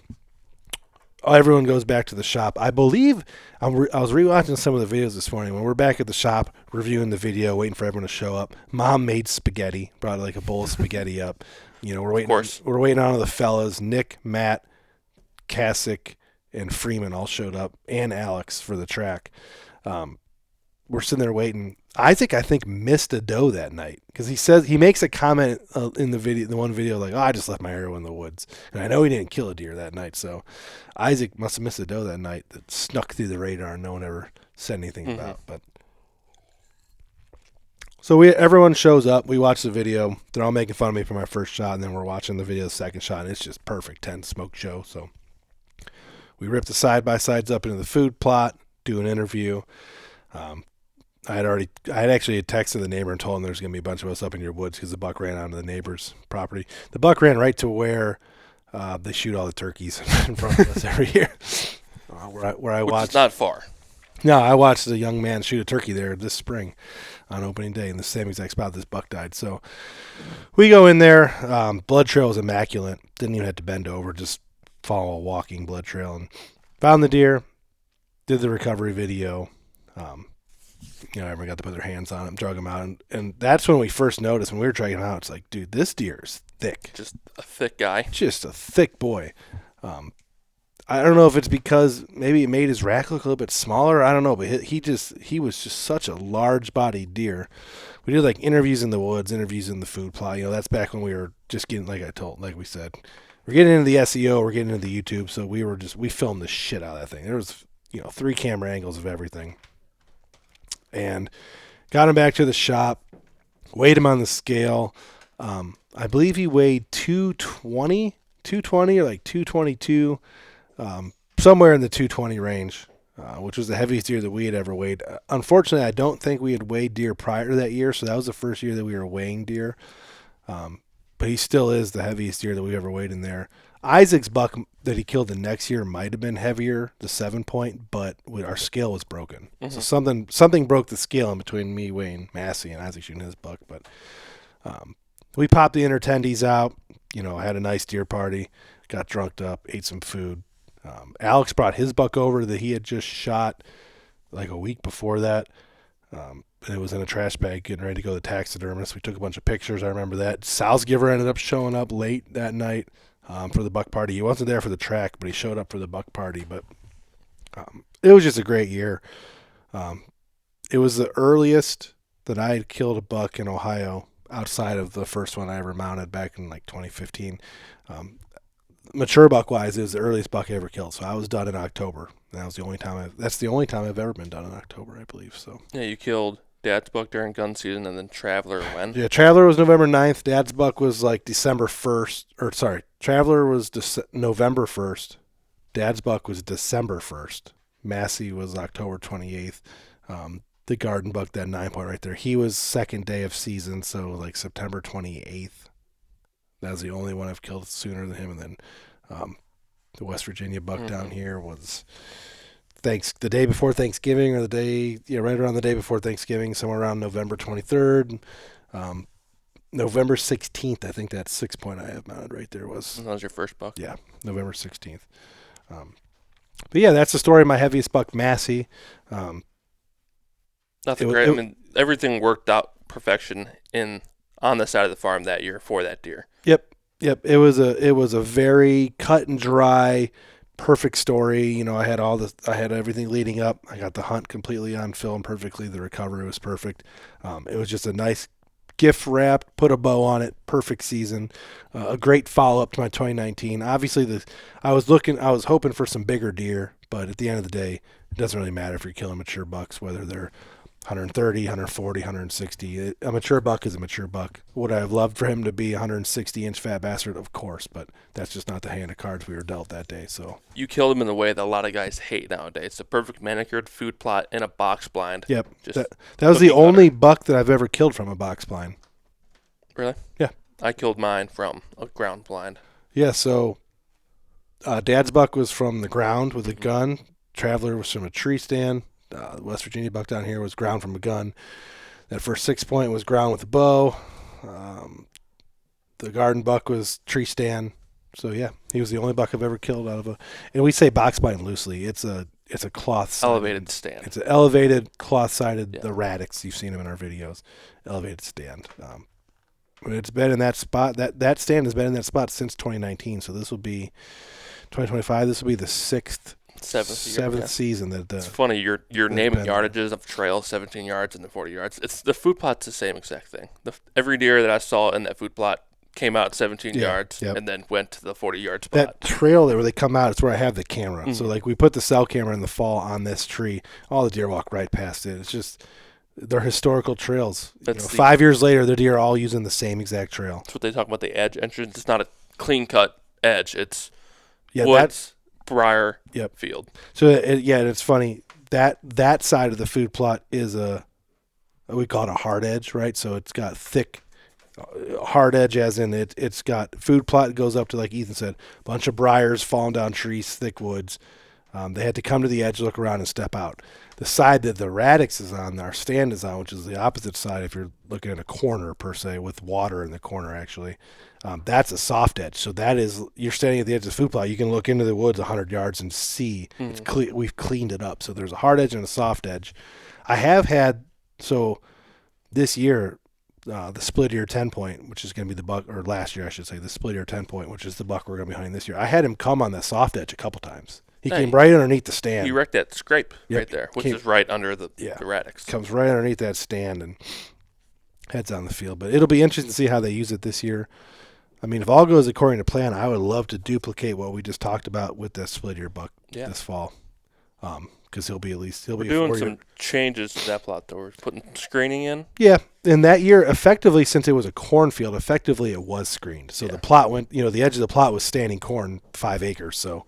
Everyone goes back to the shop. I believe I was rewatching some of the videos this morning. When we're back at the shop reviewing the video, waiting for everyone to show up, Mom made spaghetti, brought like a bowl of spaghetti up. You know, we're waiting on the fellas. Nick, Matt, Kasich, and Freeman all showed up, and Alex for the track. We're sitting there waiting. Isaac, I think, missed a doe that night because he makes a comment in the one video like, "Oh, I just left my arrow in the woods," and I know he didn't kill a deer that night. So Isaac must have missed a doe that night that snuck through the radar and no one ever said anything about. But so everyone shows up. We watch the video. They're all making fun of me for my first shot, and then we're watching the video, the second shot, and it's just perfect 10 smoke show. So we rip the side by sides up into the food plot, do an interview. I had actually texted the neighbor and told him there's going to be a bunch of us up in your woods because the buck ran onto the neighbor's property. The buck ran right to where they shoot all the turkeys in front of us every year. Where I watched. It's not far. No, I watched a young man shoot a turkey there this spring on opening day in the same exact spot this buck died. So we go in there. Blood trail was immaculate. Didn't even have to bend over. Just follow a walking blood trail. And found the deer. Did the recovery video. Everyone got to put their hands on him, drug him out. And that's when we first noticed when we were dragging him out. It's like, dude, this deer is thick. Just a thick guy. Just a thick boy. I don't know if it's because maybe it made his rack look a little bit smaller. I don't know, but he was just such a large-bodied deer. We did like interviews in the woods, interviews in the food plot. That's back when we were just getting, like we said, we're getting into the SEO, we're getting into the YouTube. So we filmed the shit out of that thing. There was 3 camera angles of everything. And got him back to the shop, weighed him on the scale. I believe he weighed 220 or like 222, somewhere in the 220 range, which was the heaviest deer that we had ever weighed. Unfortunately, I don't think we had weighed deer prior to that year, so that was the first year that we were weighing deer. But he still is the heaviest deer that we've ever weighed in there. Isaac's buck that he killed the next year might have been heavier, the 7-point, but our scale was broken. So something broke the scale in between me weighing Massy and Isaac shooting his buck. But we popped the inner-tendies out, had a nice deer party, got drunked up, ate some food. Alex brought his buck over that he had just shot like a week before that. It was in a trash bag getting ready to go to the taxidermist. We took a bunch of pictures. I remember that. Sal's giver ended up showing up late that night for the buck party. He wasn't there for the track, but he showed up for the buck party. But it was just a great year. It was the earliest that I had killed a buck in Ohio outside of the first one I ever mounted back in like 2015. Mature buck wise, it was the earliest buck I ever killed. So I was done in October. That was the only time that's the only time I've ever been done in October, I believe. So Yeah, you killed Dad's buck during gun season, and then Traveler when? yeah, Traveler was November 9th. Dad's buck was like December 1st. Or sorry, Traveler was November 1st. Dad's buck was December 1st. Massy was October 28th. The garden buck, that 9-point right there, he was second day of season, so like September 28th. That was the only one I've killed sooner than him. And then the West Virginia buck down here was the day before Thanksgiving, or right around the day before Thanksgiving, somewhere around November 23rd. November 16th, I think that 6-point I have mounted right there was. That was your first buck? Yeah, November 16th. But yeah, that's the story of my heaviest buck, Massy. Nothing great. I mean, everything worked out perfection on the side of the farm that year for that deer. Yep. It was a very cut and dry, perfect story. I had everything leading up. I got the hunt completely on film perfectly. The recovery was perfect. It was just a nice gift wrapped, put a bow on it, perfect season. A great follow up to my 2019. Obviously, I was hoping for some bigger deer, but at the end of the day, it doesn't really matter if you're killing mature bucks, whether they're 130, 140, 160. A mature buck is a mature buck. Would I have loved for him to be a 160-inch fat bastard? Of course, but that's just not the hand of cards we were dealt that day. So you killed him in the way that a lot of guys hate nowadays. It's a perfect manicured food plot in a box blind. Yep. That was the only buck that I've ever killed from a box blind. Really? Yeah. I killed mine from a ground blind. Yeah, so Dad's buck was from the ground with a gun. Traveler was from a tree stand. The West Virginia buck down here was ground from a gun. That first 6-point was ground with a bow. The garden buck was tree stand. So yeah, he was the only buck I've ever killed out of and we say box blind loosely. It's a cloth elevated stand. It's an elevated cloth sided. The Radix, you've seen them in our videos. Elevated stand. It's been in that spot. That stand has been in that spot since 2019. So this will be 2025. This will be the seventh season that it's funny you're naming yardages of trails, 17 yards and then 40 yards. It's the food plot's the same exact thing. Every deer that I saw in that food plot came out 17 yards and then went to the 40 yard spot. That trail there where they come out, it's where I have the camera. Mm-hmm. So like we put the cell camera in the fall on this tree, all the deer walk right past it. It's just they're historical trails. 5 years later, the deer are all using the same exact trail. That's what they talk about, the edge entrance. It's not a clean cut edge. It's woods. Briar field. So it's funny that side of the food plot is we call it a hard edge, right? So it's got thick hard edge, as in it's got food plot goes up to, like Ethan said, a bunch of briars, falling down trees, thick woods. They had to come to the edge, look around, and step out. The side that the Radix is on, our stand is on, which is the opposite side if you're looking at a corner per se, with water in the corner actually. That's a soft edge. So that is, you're standing at the edge of the food plot. You can look into the woods 100 yards and see. It's we've cleaned it up. So there's a hard edge and a soft edge. I have had, so this year, the split ear 10-point, which is going to be the buck, or last year I should say, the split ear 10-point, which is the buck we're going to be hunting this year. I had him come on the soft edge a couple times. He came right underneath the stand. He wrecked that scrape right there, which is right under the Radix. Comes right underneath that stand and heads on the field. But it'll be interesting to see how they use it this year. I mean, if all goes according to plan, I would love to duplicate what we just talked about with the split ear buck this fall. Because he'll be doing some changes to that plot, though. We're putting screening in. Yeah, and that year, effectively, since it was a cornfield, effectively it was screened. So the plot went, the edge of the plot was standing corn, 5 acres. So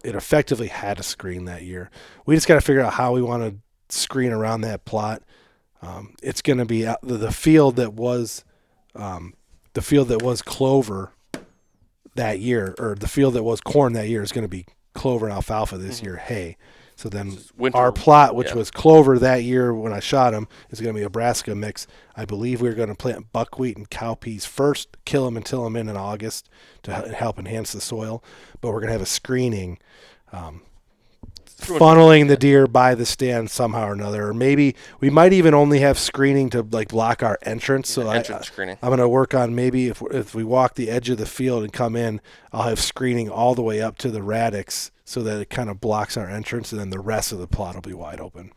it effectively had a screen that year. We just got to figure out how we want to screen around that plot. It's going to be the field that was clover that year, or the field that was corn that year, is going to be clover and alfalfa this year. Hay. So then winter, our plot, which was clover that year when I shot him, is going to be a brassica mix. I believe we're going to plant buckwheat and cowpeas first, kill them and till them in August to help enhance the soil. But we're going to have a screening, funneling the deer by the stand somehow or another. Or maybe we might even only have screening to like block our entrance. So screening. I'm going to work on maybe if we walk the edge of the field and come in, I'll have screening all the way up to the radix so that it kind of blocks our entrance, and then the rest of the plot will be wide open.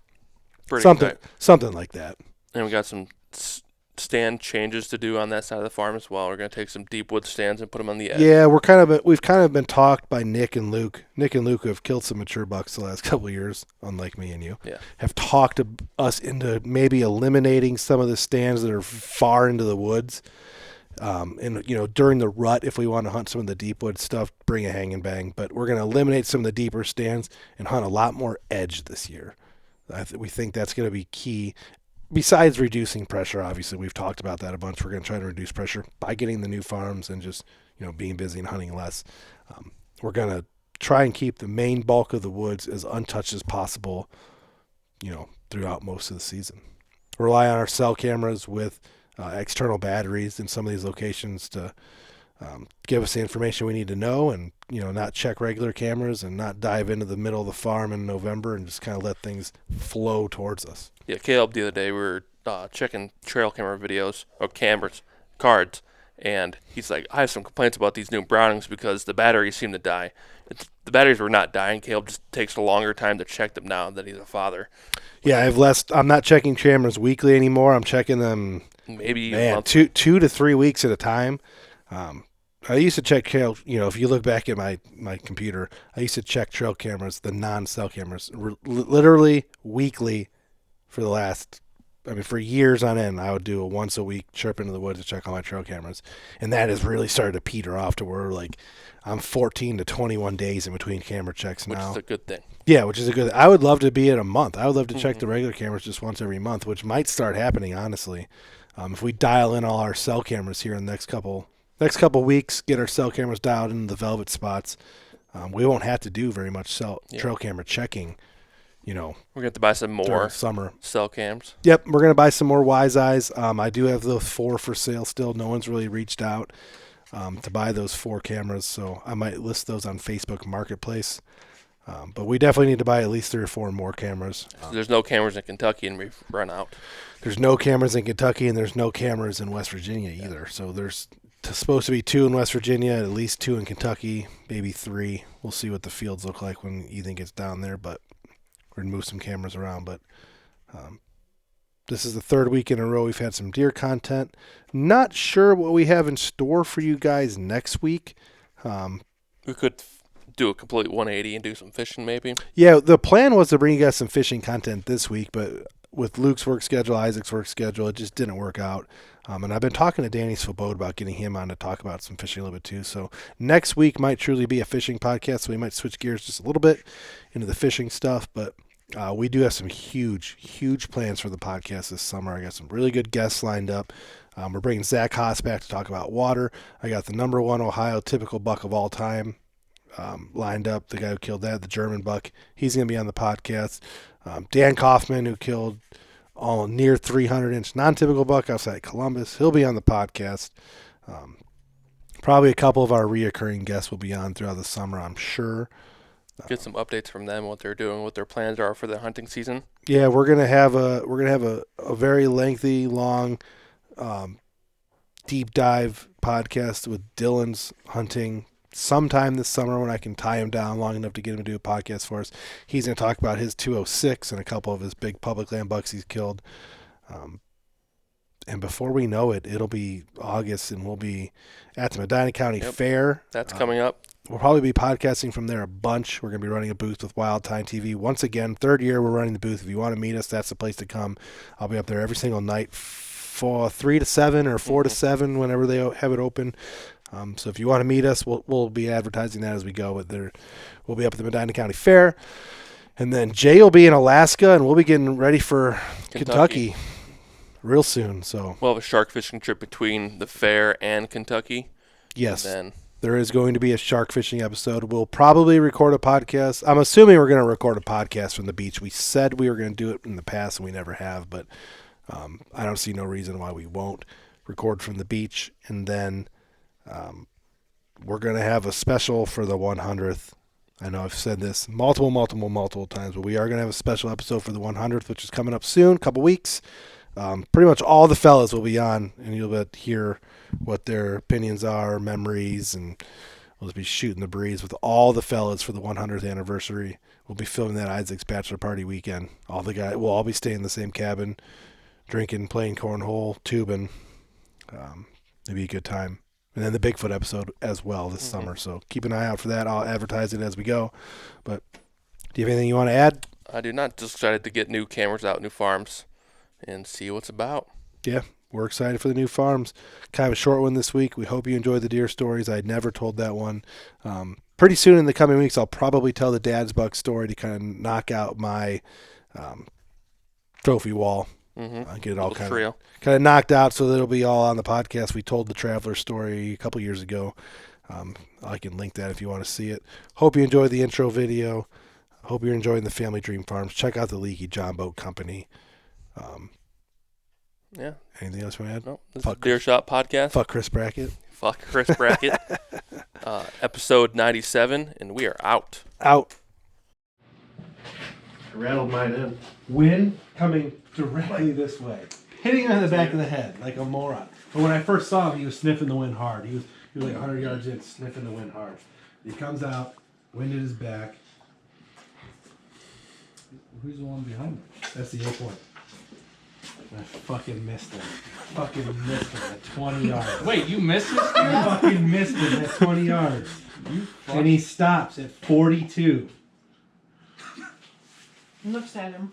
Something like that. And we got some stand changes to do on that side of the farm as well. We're going to take some deep wood stands and put them on the edge. Yeah, we've kind of been talked by Nick and Luke. Nick and Luke, who have killed some mature bucks the last couple of years, unlike me and you, have talked us into maybe eliminating some of the stands that are far into the woods. And during the rut, if we want to hunt some of the deep wood stuff, bring a hang and bang. But we're going to eliminate some of the deeper stands and hunt a lot more edge this year. We think that's going to be key. Besides reducing pressure, obviously we've talked about that a bunch. We're going to try to reduce pressure by getting the new farms and just being busy and hunting less. We're going to try and keep the main bulk of the woods as untouched as possible, throughout most of the season. Rely on our cell cameras with external batteries in some of these locations to give us the information we need to know, and not check regular cameras and not dive into the middle of the farm in November and just kind of let things flow towards us. Yeah, Caleb, the other day we were checking trail camera videos or cards, and he's like, I have some complaints about these new Brownings because the batteries seem to die. The batteries were not dying. Caleb just takes a longer time to check them now that he's a father. Yeah, I'm not checking cameras weekly anymore. I'm checking them maybe 2 to 3 weeks at a time. I used to check trail, if you look back at my computer, I used to check trail cameras, the non-cell cameras, literally weekly for years on end. I would do a once a week trip into the woods to check all my trail cameras. And that has really started to peter off to where I'm 14 to 21 days in between camera checks now. Which is a good thing. Yeah, which is a good thing. I would love to be at a month. I would love to check the regular cameras just once every month, which might start happening, honestly. If we dial in all our cell cameras here in the next couple weeks, get our cell cameras dialed into the velvet spots, we won't have to do very much trail camera checking. We're going to have to buy some more summer cell cams. Yep, we're going to buy some more Wise Eyes. I do have those 4 for sale still. No one's really reached out to buy those 4 cameras, so I might list those on Facebook Marketplace. But we definitely need to buy at least 3 or 4 more cameras. There's no cameras in Kentucky, and we've run out. There's no cameras in Kentucky, and there's no cameras in West Virginia either. So there's supposed to be 2 in West Virginia, at least 2 in Kentucky, maybe 3. We'll see what the fields look like when Ethan gets down there, but we're going to move some cameras around. But this is the 3rd week in a row we've had some deer content. Not sure what we have in store for you guys next week. We could do a complete 180 and do some fishing maybe. Yeah, the plan was to bring you guys some fishing content this week, but with Luke's work schedule, Isaac's work schedule, it just didn't work out. And I've been talking to Danny Svoboda about getting him on to talk about some fishing a little bit too. So next week might truly be a fishing podcast, so we might switch gears just a little bit into the fishing stuff. But we do have some huge, huge plans for the podcast this summer. I got some really good guests lined up. We're bringing Zach Haas back to talk about water. I got the #1 Ohio typical buck of all time lined up, the guy who killed that, the German buck. He's going to be on the podcast. Dan Kaufman, who killed all near 300-inch non-typical buck outside Columbus, he'll be on the podcast. Probably a couple of our reoccurring guests will be on throughout the summer, I'm sure. Get some updates from them, what they're doing, what their plans are for the hunting season. Yeah, we're gonna have a very lengthy, long, deep dive podcast with Dylan's hunting sometime this summer when I can tie him down long enough to get him to do a podcast for us. He's going to talk about his 206 and a couple of his big public land bucks he's killed. And before we know it, it'll be August and we'll be at the Medina County Fair. That's coming up. We'll probably be podcasting from there a bunch. We're going to be running a booth with Wild Time TV. Once again, 3rd year we're running the booth. If you want to meet us, that's the place to come. I'll be up there every single night for 3 to 7 or 4 to 7 whenever they have it open. So if you want to meet us, we'll be advertising that as we go. But we'll be up at the Medina County Fair. And then Jay will be in Alaska, and we'll be getting ready for Kentucky real soon. So we'll have a shark fishing trip between the fair and Kentucky. Yes. And then there is going to be a shark fishing episode. We'll probably record a podcast. I'm assuming we're going to record a podcast from the beach. We said we were going to do it in the past, and we never have, but I don't see no reason why we won't record from the beach. And then we're going to have a special for the 100th. I know I've said this multiple times, but we are going to have a special episode for the 100th, which is coming up soon, a couple weeks. Pretty much all the fellas will be on, and you'll be hear what their opinions are, memories, and we'll just be shooting the breeze with all the fellas for the 100th anniversary. We'll be filming that Isaac's bachelor party weekend. All the guys, we'll all be staying in the same cabin, drinking, playing cornhole, tubing. It'll be a good time. And then the Bigfoot episode as well this summer. So keep an eye out for that. I'll advertise it as we go. But do you have anything you want to add? I do not. Just excited to get new cameras out, new farms, and see what's about. Yeah, we're excited for the new farms. Kind of a short one this week. We hope you enjoyed the deer stories. I never told that one. Pretty soon in the coming weeks, I'll probably tell the Dad's Buck story to kind of knock out my trophy wall. Get it all kind of knocked out so that it'll be all on the podcast. We told the Traveler story a couple years ago. I can link that if you want to see it. Hope you enjoyed the intro video. Hope you're enjoying the Family Dream Farms. Check out the Leaky John Boat Company. Yeah. Anything else you want to add? No. This is Deer Shot Podcast. Fuck Chris Brackett. Fuck Chris Brackett. Episode 97, and we are out. Out. I rattled mine in. Wind coming directly this way, hitting him in the back of the head like a moron. But when I first saw him, he was sniffing the wind hard. He was like 100 yards in, sniffing the wind hard. He comes out, wind at his back. Who's the one behind him? That's the 8-point. I fucking missed him. Fucking missed him at 20 yards. Wait, you missed this I dude? fucking missed him at 20 yards. And he stops at 42. Looks at him.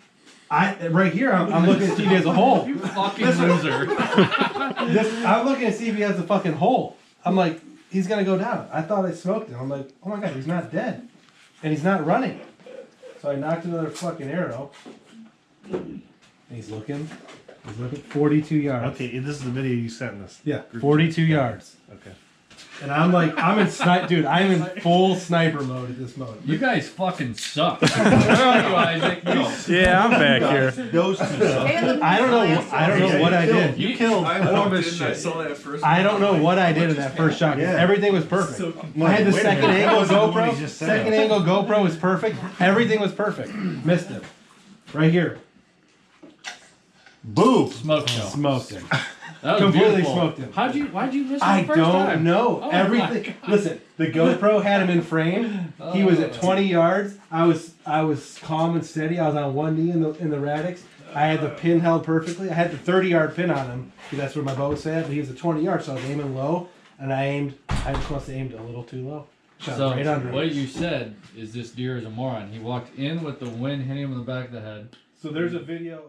Right here, I'm looking to see if he has a hole. You fucking loser. I'm looking to see if he has a fucking hole. I'm like, he's gonna go down. I thought I smoked him. I'm like, oh my god, he's not dead, and he's not running. So I knocked another fucking arrow. And he's looking. 42 yards. Okay, this is the video you sent us. Yeah, 42 yards. Okay. And I'm like, I'm in full sniper mode at this moment. You guys fucking suck. Isaac. Yeah, I'm back here. Those two suck. I don't know what I did. You killed I this didn't. shit. I saw that first. I don't know what I did in that first shot. Yeah. Everything was perfect. I had the Wait a second minute. angle That wasn't the one GoPro. he just said. Second angle GoPro was perfect. Everything was perfect. Missed him. Right here. Boo! Smoke show. Smoked him. That was Completely beautiful. smoked him. Why'd you miss him I the first don't time? know. Oh Everything. Listen, the GoPro had him in frame. He was at 20 yards. I was calm and steady. I was on one knee in the radix. I had the pin held perfectly. I had the 30-yard pin on him because that's where my bow was at. But he was at 20 yards, so I was aiming low, and I just must have aimed a little too low. Shot So right under him. what you said is this deer is a moron. He walked in with the wind hitting him in the back of the head. So there's a video.